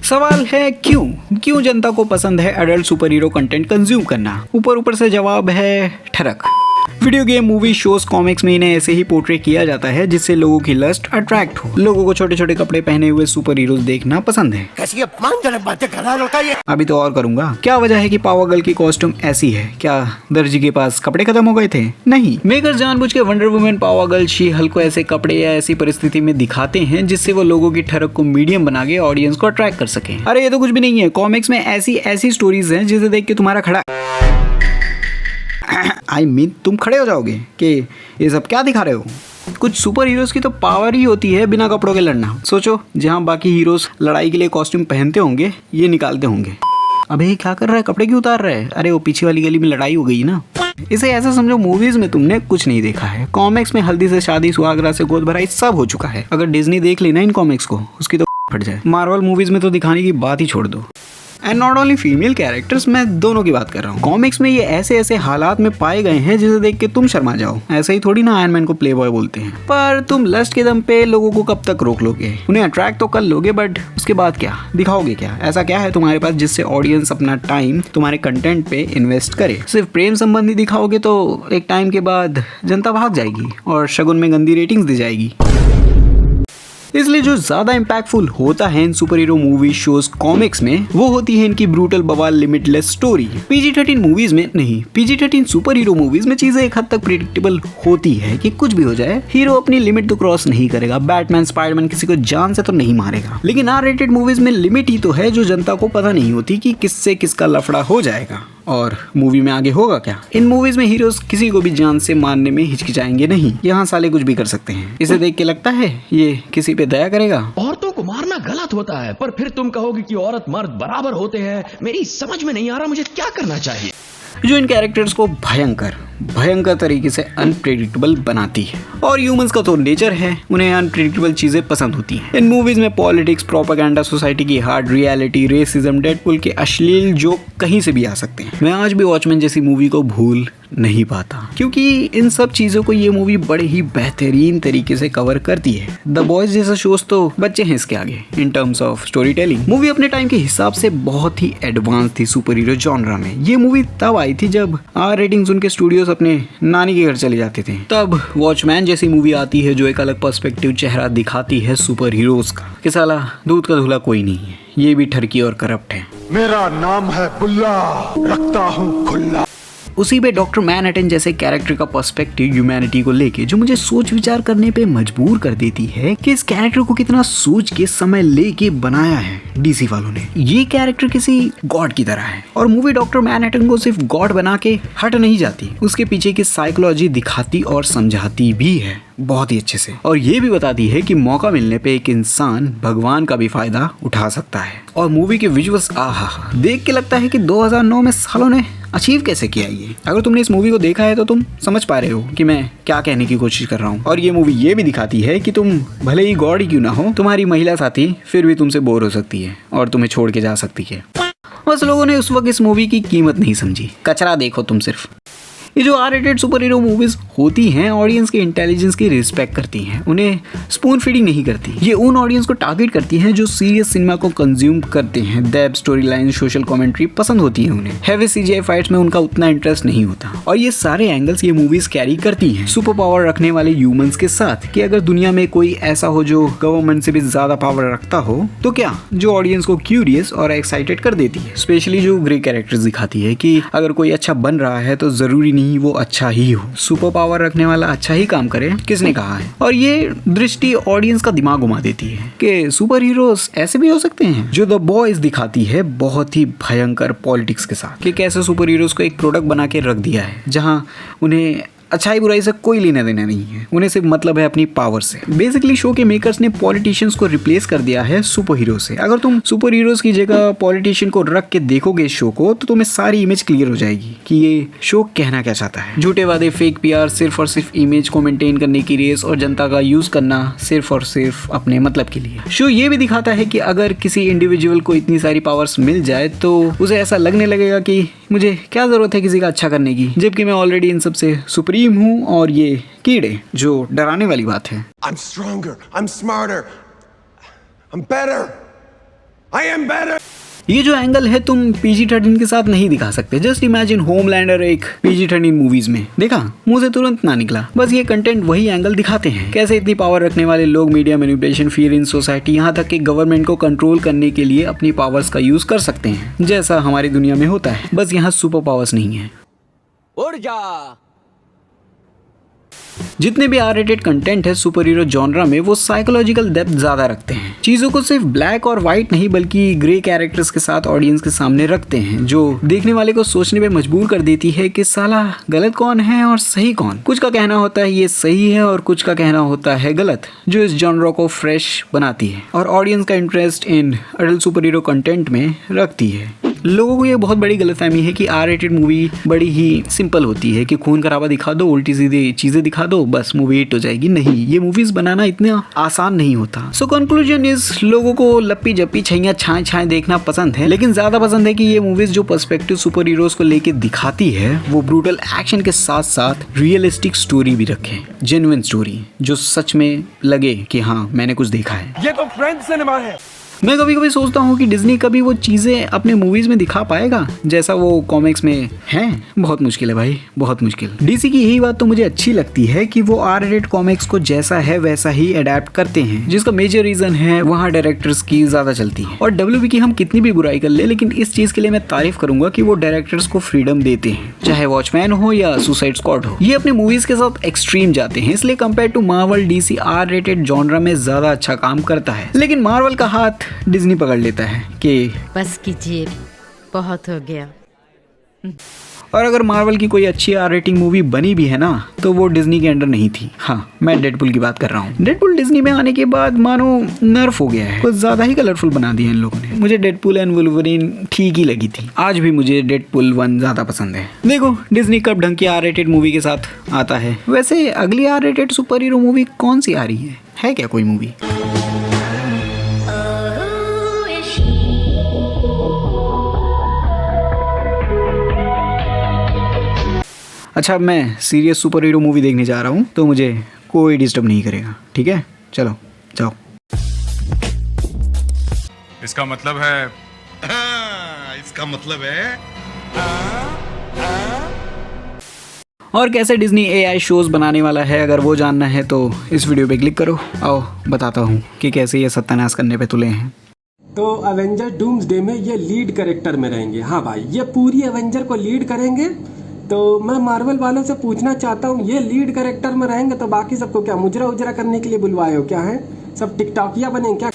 सवाल है क्यों जनता को पसंद है adult super hero content consume करना। ऊपर से जवाब है ठरक। Video game, movie, shows, comics में इन्हें ऐसे ही पोर्ट्रे किया जाता है जिससे लोगों की लस्ट अट्रैक्ट हो। लोगों को छोटे छोटे कपड़े पहने हुए सुपर हीरोज देखना पसंद है। कैसी अपमानजनक बातें कर रहा है लड़का ये। अभी तो और करूंगा। क्या वजह है कि पावर गर्ल की कॉस्ट्यूम ऐसी है? क्या दर्जी के पास कपड़े खत्म हो गए थे? नहीं, मेकर्स जानबूझ के wonder woman, power girl, she Hulk को ऐसे कपड़े या ऐसी परिस्थिति में दिखाते हैं जिससे वो लोगों की ठरक को मीडियम बना के ऑडियंस को अट्रैक्ट कर सके। अरे ये तो कुछ भी नहीं है। कॉमिक्स में ऐसी स्टोरीज हैं जिसे देख के तुम्हारा खड़ा तुम खड़े हो जाओगे कि ये सब क्या दिखा रहे हो। कुछ सुपर हीरोज की तो पावर ही होती है बिना कपड़ों के लड़ना। सोचो, जहाँ बाकी हीरोज लड़ाई के लिए कॉस्ट्यूम पहनते होंगे, ये निकालते होंगे। अबे ये क्या कर रहा है, कपड़े क्यों उतार रहा है? अरे वो पीछे वाली गली में लड़ाई हो गई ना। इसे ऐसा समझो मूवीज में तुमने कुछ नहीं देखा है। कॉमिक्स में हल्दी से शादी, सुहागरा से गोद भराई सब हो चुका है। अगर डिज्नी देख लेना इन कॉमिक्स को, उसकी तो फट जाए। मार्वल मूवीज में तो दिखाने की बात ही छोड़ दो। And not only female characters, मैं दोनों की बात कर रहा हूँ। कॉमिक्स में ये ऐसे हालात में पाए गए हैं जिसे देख के तुम शर्मा जाओ। ऐसे ही थोड़ी ना आयरन मैन को प्ले बॉय बोलते हैं। पर तुम लस्ट के दम पे लोगों को कब तक रोक लोगे? उन्हें अट्रैक्ट तो कर लोगे, बट उसके बाद क्या दिखाओगे? क्या ऐसा क्या है तुम्हारे पास जिससे ऑडियंस अपना टाइम तुम्हारे कंटेंट पे इन्वेस्ट करे? सिर्फ प्रेम संबंधी दिखाओगे तो एक टाइम के बाद जनता भाग जाएगी और शगुन में गंदी रेटिंग्स दी जाएगी। इसलिए जो ज्यादा इम्पैक्टफुल होता है इन super hero movie, shows, comics में, वो होती है इनकी ब्रूटल, बवाल, लिमिटलेस स्टोरी। PG-13 मूवीज में नहीं, PG-13 सुपर हीरो मूवीज में चीजें एक हद तक प्रिडिक्टेबल होती है कि कुछ भी हो जाए, हीरो अपनी लिमिट तो क्रॉस नहीं करेगा। बैटमैन, स्पाइडरमैन किसी को जान से तो नहीं मारेगा। लेकिन R-rated मूवीज में लिमिट ही तो है जो जनता को पता नहीं होती कि किससे किसका लफड़ा हो जाएगा और मूवी में आगे होगा क्या। इन मूवीज में हीरोज किसी को भी जान से मारने में हिचकिचाएंगे नहीं। यहाँ साले कुछ भी कर सकते हैं। इसे देख के लगता है ये किसी पे दया करेगा। औरतों को मारना गलत होता है, पर फिर तुम कहोगे कि औरत मर्द बराबर होते हैं। मेरी समझ में नहीं आ रहा मुझे क्या करना चाहिए। जो इन कैरेक्टर्स को भयंकर तरीके से अनप्रेडिक्टेबल बनाती है। और ह्यूमंस का तो नेचर है, उन्हें अनप्रेडिक्टेबल चीजें पसंद होती हैं। इन मूवीज में पॉलिटिक्स, प्रोपेगेंडा, सोसाइटी की हार्ड रियलिटी, रेसिज्म, डेडपुल के अश्लील जोक कहीं से भी आ सकते हैं। मैं आज भी वॉचमैन जैसी मूवी को भूल नहीं पाता, क्योंकि इन सब चीजों को ये मूवी बड़े ही बेहतरीन तरीके से कवर करती है। द बॉयज जैसा शोज तो बच्चे हैं इसके आगे in terms of story telling. Movie अपने टाइम के हिसाब से बहुत ही एडवांस थी सुपर हीरो जॉनरा में। ये मूवी तब आई थी जब R-ratings उनके स्टूडियोज अपने नानी के घर चले जाते थे। तब वॉचमैन जैसी मूवी आती है जो एक अलग पर्सपेक्टिव चेहरा दिखाती है सुपर हीरोज का, कि साला दूध का धुला कोई नहीं है, ये भी ठरकी और करप्ट है। मेरा नाम है बुल्ला, रखता हूँ खुल्ला। उसी पे डॉक्टर मैनहट्टन जैसे कैरेक्टर का पर्सपेक्टिव ह्यूमैनिटी को लेके जो मुझे सोच विचार करने पे मजबूर कर देती है कि इस कैरेक्टर को कितना सोच के समय लेके बनाया है DC वालों ने। ये कैरेक्टर किसी गॉड की तरह है और मूवी डॉक्टर मैनहट्टन को सिर्फ गॉड बना के हट नहीं जाती, उसके पीछे की साइकोलॉजी दिखाती और समझाती भी है बहुत ही अच्छे से। और ये भी बताती है कि मौका मिलने पे एक इंसान भगवान का भी फायदा उठा सकता है। और मूवी के विजुअल्स आहा, देख के लगता है कि 2009 में सालों ने अचीव कैसे किया ये। अगर तुमने इस मूवी को देखा है तो तुम समझ पा रहे हो कि मैं क्या कहने की कोशिश कर रहा हूँ। और ये मूवी ये भी दिखाती है कि तुम भले ही गॉड ही क्यों ना हो, तुम्हारी महिला साथी फिर भी तुमसे बोर हो सकती है और तुम्हें छोड़ के जा सकती है। बस लोगों ने उस वक्त इस मूवी की कीमत नहीं समझी। कचरा देखो तुम सिर्फ। ये जो R-rated सुपर हीरो मूवीज होती हैं ऑडियंस के इंटेलिजेंस की रिस्पेक्ट करती हैं, उन्हें स्पून फीडिंग नहीं करती। ये उन ऑडियंस को टारगेट करती हैं जो सीरियस सिनेमा को कंज्यूम करते हैं। Depth, story line, social commentary पसंद होती है उन्हें। हैवी CGI फाइट्स में उनका उतना इंटरेस्ट नहीं होता। और ये सारे एंगल्स ये मूवीज कैरी करती हैं सुपर पावर रखने वाले ह्यूमंस के साथ, कि अगर दुनिया में कोई ऐसा हो जो गवर्नमेंट से भी ज्यादा पावर रखता हो तो क्या, जो ऑडियंस को क्यूरियस और एक्साइटेड कर देती है। स्पेशली जो ग्रे कैरेक्टर्स दिखाती है कि अगर कोई अच्छा बन रहा है तो जरूरी नहीं वो अच्छा ही हो। सुपर पावर रखने वाला अच्छा ही काम करे, किसने कहा है। और ये दृष्टि ऑडियंस का दिमाग घुमा देती है कि सुपर हीरोज ऐसे भी हो सकते हैं। जो द बॉयज दिखाती है बहुत ही भयंकर पॉलिटिक्स के साथ, कि कैसे सुपर हीरोज को एक प्रोडक्ट बना के रख दिया है जहां उन्हें अच्छाई बुराई से कोई लेना देना नहीं है, उन्हें सिर्फ मतलब है अपनी पावर से। बेसिकली शो के मेकर्स ने पॉलिटिशियंस को रिप्लेस कर दिया है सुपर हीरो से। अगर तुम सुपर हीरोज की जगह पॉलिटिशियन को रख के देखोगे इस शो को तो तुम्हें सारी इमेज क्लियर हो जाएगी कि ये शो कहना क्या चाहता है। झूठे वादे, फेक PR, सिर्फ और सिर्फ इमेज को मेंटेन करने की रेस और जनता का यूज करना सिर्फ और सिर्फ अपने मतलब के लिए। शो ये भी दिखाता है कि अगर किसी इंडिविजुअल को इतनी सारी पावर्स मिल जाए तो उसे ऐसा लगने लगेगा कि मुझे क्या जरूरत है किसी का अच्छा करने की, जबकि मैं ऑलरेडी इन सबसे सुप्रीम हूँ। और ये कीड़े, जो डराने वाली बात है। I'm stronger, I'm smarter, I'm better, I am better. ये जो एंगल है तुम PG-13 के साथ नहीं दिखा सकते। जस्ट इमेजिन होमलैंडर एक PG-13 मूवीज में देखा, मुंह से तुरंत ना निकला। बस ये कंटेंट वही एंगल दिखाते हैं, कैसे इतनी पावर रखने वाले लोग media manipulation, fear in society, यहाँ तक कि गवर्नमेंट को कंट्रोल करने के लिए अपनी पावर्स का यूज कर सकते हैं, जैसा हमारी दुनिया में होता है। बस यहाँ सुपर पावर्स नहीं है। उड़ जा। जितने भी R-rated कंटेंट है सुपर हीरो जॉनरा में, वो साइकोलॉजिकल डेप्थ ज्यादा रखते हैं। चीजों को सिर्फ ब्लैक और व्हाइट नहीं बल्कि ग्रे कैरेक्टर्स के साथ ऑडियंस के सामने रखते हैं, जो देखने वाले को सोचने पे मजबूर कर देती है कि साला गलत कौन है और सही कौन। कुछ का कहना होता है ये सही है और कुछ का कहना होता है गलत, जो इस जॉनरा को फ्रेश बनाती है और ऑडियंस का interest in adult super hero content में रखती है। लोगों को ये बहुत बड़ी गलतफहमी है कि R-rated मूवी बड़ी ही सिंपल होती है कि खून खराबा दिखा दो, उल्टी सीधी चीजें दिखा दो, बस मूवी हिट हो जाएगी। नहीं, ये मूवीज बनाना इतना आसान नहीं होता। सो कंक्लूजन इज, लोगों को लप्पी जप्पी छैया छाए छाए देखना पसंद है, लेकिन ज्यादा पसंद है कि ये मूवीज जो पर्सपेक्टिव सुपर हीरोज को लेके दिखाती है वो ब्रूटल एक्शन के साथ साथ रियलिस्टिक स्टोरी भी रखे, जेन्युइन स्टोरी जो सच में लगे कि हाँ मैंने कुछ देखा है। ये तो फ्रेंच सिनेमा है। मैं कभी कभी सोचता हूँ कि डिज्नी कभी वो चीज़ें अपने मूवीज में दिखा पाएगा जैसा वो कॉमिक्स में है। बहुत मुश्किल है भाई, बहुत मुश्किल। डीसी की यही बात तो मुझे अच्छी लगती है कि वो R-rated कॉमिक्स को जैसा है वैसा ही अडेप्ट करते हैं, जिसका मेजर रीजन है वहाँ डायरेक्टर्स की ज्यादा चलती है। और WB की हम कितनी भी बुराई कर ले, लेकिन इस चीज के लिए मैं तारीफ करूंगा कि वो डायरेक्टर्स को फ्रीडम देते हैं, चाहे वॉचमैन हो या सुसाइड स्क्वाड हो। ये अपने मूवीज के साथ एक्सट्रीम जाते हैं, इसलिए compare to Marvel DC R-rated genre में ज्यादा अच्छा काम करता है। लेकिन मार्वल का हाथ डिज्नी पकड़ लेता है कि बस कीजिए, बहुत हो गया। और अगर मार्वल की कोई अच्छी R-rating मूवी बनी भी है ना, तो वो डिज्नी के अंडर नहीं थी। हाँ, मैं डेडपुल की बात कर रहा हूँ। डेडपुल डिज्नी में आने के बाद मानो नर्फ हो गया है, कुछ ज्यादा ही कलरफुल बना दिया इन लोगों ने। मुझे डेडपुल एंड वुल्वरीन ठीक ही लगी थी, आज भी मुझे डेडपुल 1 ज्यादा पसंद है। देखो डिज्नी कब ढंग की R-rated मूवी के साथ आता है। वैसे अगली R-rated सुपर हीरो मूवी कौन सी आ रही है क्या कोई मूवी? अच्छा, मैं सीरियस सुपर हीरो मूवी देखने जा रहा हूँ, तो मुझे कोई डिस्टर्ब नहीं करेगा, ठीक है? चलो जाओ। इसका मतलब है इसका मतलब है और कैसे डिज्नी AI शोज बनाने वाला है, अगर वो जानना है तो इस वीडियो पे क्लिक करो। आओ बताता हूँ कि कैसे ये सत्यानाश करने पे तुले हैं। तो एवेंजर डूम्सडे में ये लीड कैरेक्टर में रहेंगे। हाँ भाई, ये पूरी एवेंजर को लीड करेंगे। तो मैं मार्वल वालों से पूछना चाहता हूँ, ये लीड कैरेक्टर में रहेंगे तो बाकी सबको क्या मुजरा उजरा करने के लिए बुलवाए हो क्या है? सब टिकटॉकिया बने क्या?